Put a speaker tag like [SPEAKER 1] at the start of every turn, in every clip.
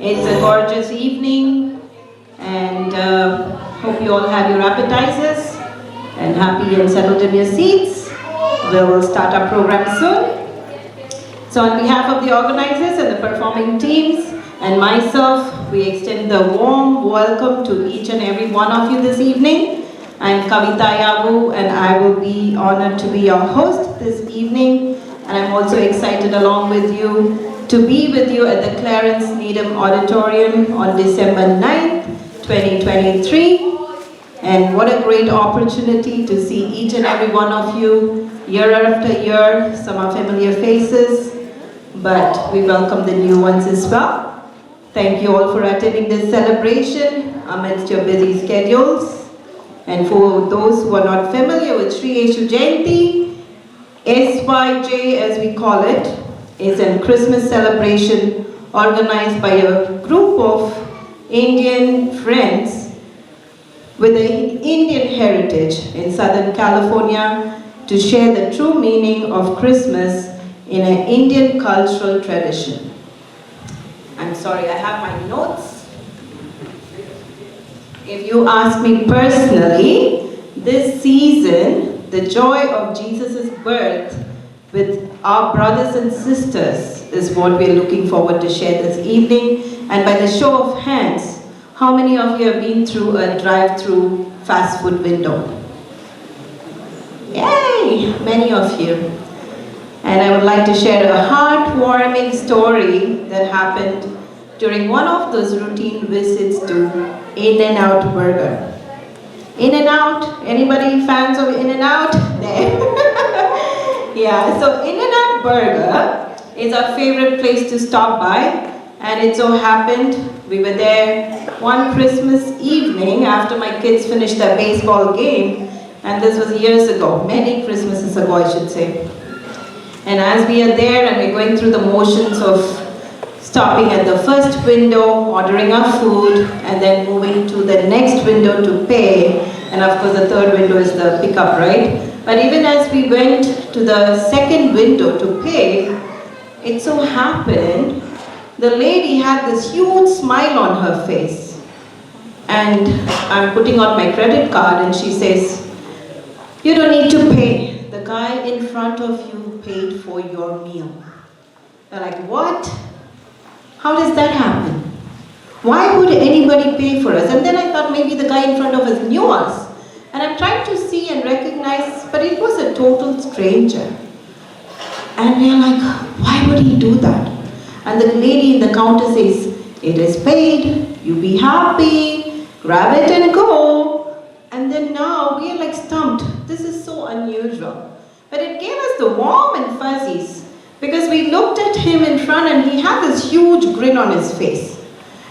[SPEAKER 1] It's a gorgeous evening, and hope you all have your appetizers and happy and settled in your seats. We'll start our program soon. So on behalf of the organizers and the performing teams and myself, we extend the warm welcome to each and every one of you this evening. I'm Kavita Yagu, and I will be honored to be your host this evening. And I'm also excited along with you to be with you at the Clarence Needham Auditorium on December 9th, 2023. And what a great opportunity to see each and every one of you year after year. Some are familiar faces, but we welcome the new ones as well. Thank you all for attending this celebration amidst your busy schedules. And for those who are not familiar with Sri Eshu Jayanti, SYJ as we call it, is a Christmas celebration organized by a group of Indian friends with an Indian heritage in Southern California to share the true meaning of Christmas in an Indian cultural tradition. I'm sorry, I have my notes. If you ask me personally, this season, the joy of Jesus' birth with our brothers and sisters is what we're looking forward to share this evening. And by the show of hands, how many of you have been through a drive-through fast food window? Yay, many of you. And I would like to share a heartwarming story that happened during one of those routine visits to In-N-Out Burger. In-N-Out, anybody fans of In-N-Out? There. Yeah, so In-N-Out Burger is our favorite place to stop by, and it so happened we were there one Christmas evening after my kids finished their baseball game, and this was years ago, many Christmases ago I should say. And as we are there and we're going through the motions of stopping at the first window, ordering our food, and then moving to the next window to pay, and of course the third window is the pickup, right? But even as we went to the second window to pay, it so happened the lady had this huge smile on her face. And I'm putting out my credit card and she says, "You don't need to pay. The guy in front of you paid for your meal." They're like, "What? How does that happen? Why would anybody pay for us?" And then I thought maybe the guy in front of us knew us. And I'm trying to see and recognize, but it was a total stranger. And we're like, why would he do that? And the lady in the counter says, "It is paid, you be happy, grab it and go." And then now we are like stumped. This is so unusual. But it gave us the warm and fuzzies because we looked at him in front and he had this huge grin on his face.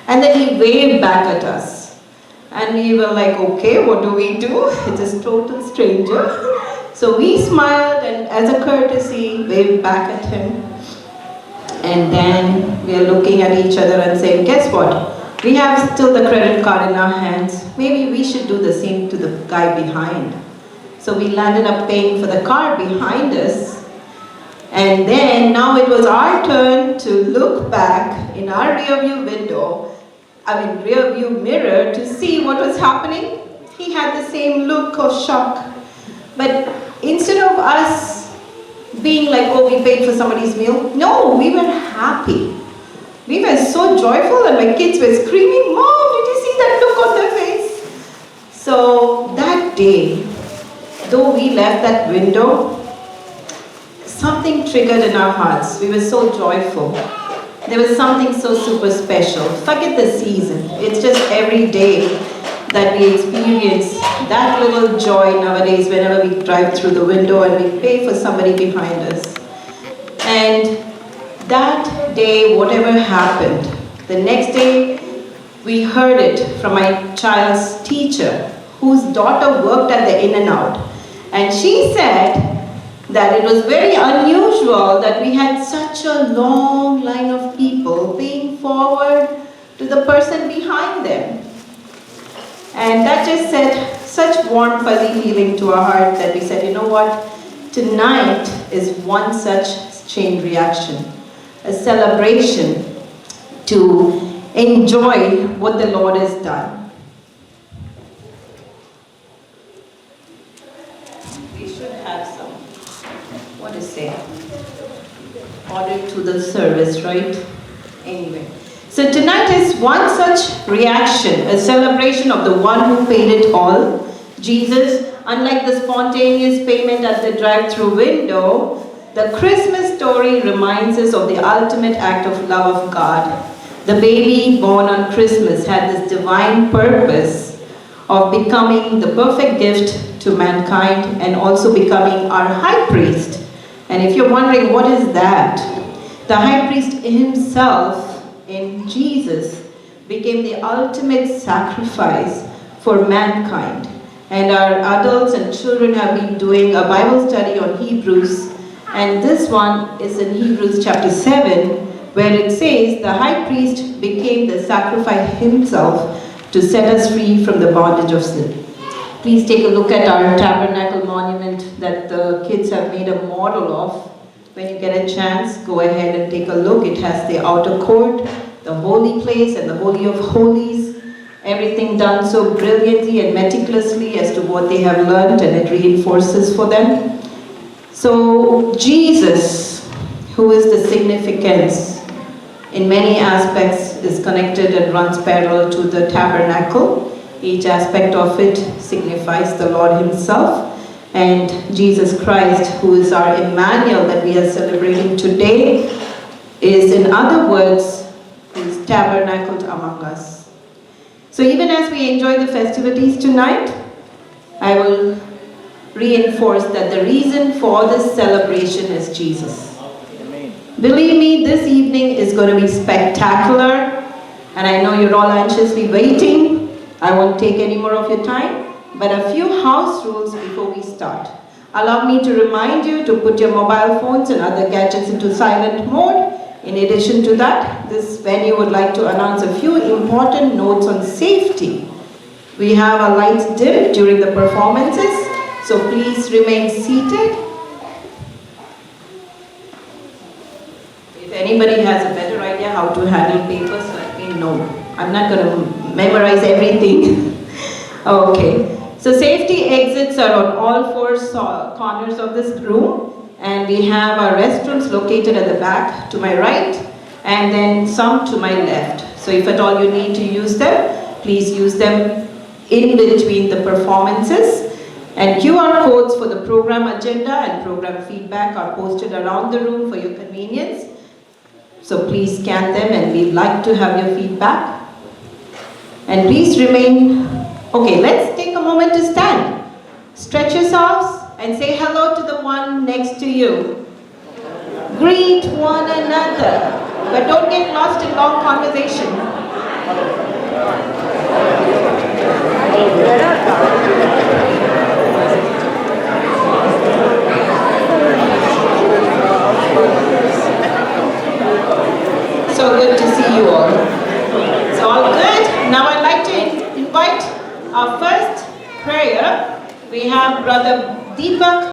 [SPEAKER 1] And then he waved back at us. And we were like, okay, what do we do? It's a total stranger. So we smiled and as a courtesy, waved back at him. And then we are looking at each other and saying, guess what? We have still the credit card in our hands. Maybe we should do the same to the guy behind. So we landed up paying for the car behind us. And then now it was our turn to look back in our rearview mirror to see what was happening. He had the same look of shock. But instead of us being like, oh, we paid for somebody's meal, no, we were happy. We were so joyful and my kids were screaming, "Mom, did you see that look on their face?" So that day, though we left that window, something triggered in our hearts. We were so joyful. There was something so super special. Forget the season. It's just every day that we experience that little joy nowadays whenever we drive through the window and we pay for somebody behind us. And that day, whatever happened, the next day we heard it from my child's teacher whose daughter worked at the In-N-Out. And she said that it was very unusual that we had such a long line of people paying forward to the person behind them. And that just said such warm fuzzy feeling to our heart that we said, you know what, tonight is one such chain reaction, a celebration to enjoy what the Lord has done. We should have some, what to say, order to the service, right? Anyway. So tonight is one such reaction, a celebration of the one who paid it all, Jesus. Unlike the spontaneous payment at the drive-through window, the Christmas story reminds us of the ultimate act of love of God. The baby born on Christmas had this divine purpose of becoming the perfect gift to mankind and also becoming our high priest. And if you're wondering what is that, the high priest himself in Jesus became the ultimate sacrifice for mankind. And our adults and children have been doing a Bible study on Hebrews, and this one is in Hebrews chapter 7, where it says the high priest became the sacrifice himself to set us free from the bondage of sin. Please take a look at our tabernacle monument that the kids have made a model of. When you get a chance, go ahead and take a look. It has the outer court, the holy place, and the holy of holies. Everything done so brilliantly and meticulously as to what they have learned, and it reinforces for them. So Jesus, who is the significance in many aspects, is connected and runs parallel to the tabernacle. Each aspect of it signifies the Lord himself. And Jesus Christ, who is our Emmanuel that we are celebrating today, is, in other words, is tabernacled among us. So even as we enjoy the festivities tonight, I will reinforce that the reason for this celebration is Jesus. Amen. Believe me, this evening is going to be spectacular, and I know you're all anxiously waiting. I won't take any more of your time. But a few house rules before we start. Allow me to remind you to put your mobile phones and other gadgets into silent mode. In addition to that, this venue would like to announce a few important notes on safety. We have our lights dimmed during the performances, so please remain seated. If anybody has a better idea how to handle papers, let me know. I'm not going to memorize everything. Okay. So safety exits are on all four corners of this room, and we have our restrooms located at the back to my right, and then some to my left. So if at all you need to use them, please use them in between the performances. And QR codes for the program agenda and program feedback are posted around the room for your convenience. So please scan them, and we'd like to have your feedback. And please remain. Okay, let's take a moment to stand. Stretch yourselves and say hello to the one next to you. Greet one another, but don't get lost in long conversation. So good to see you all. It's all good. Now I'd like to invite our first prayer. We have Brother Deepak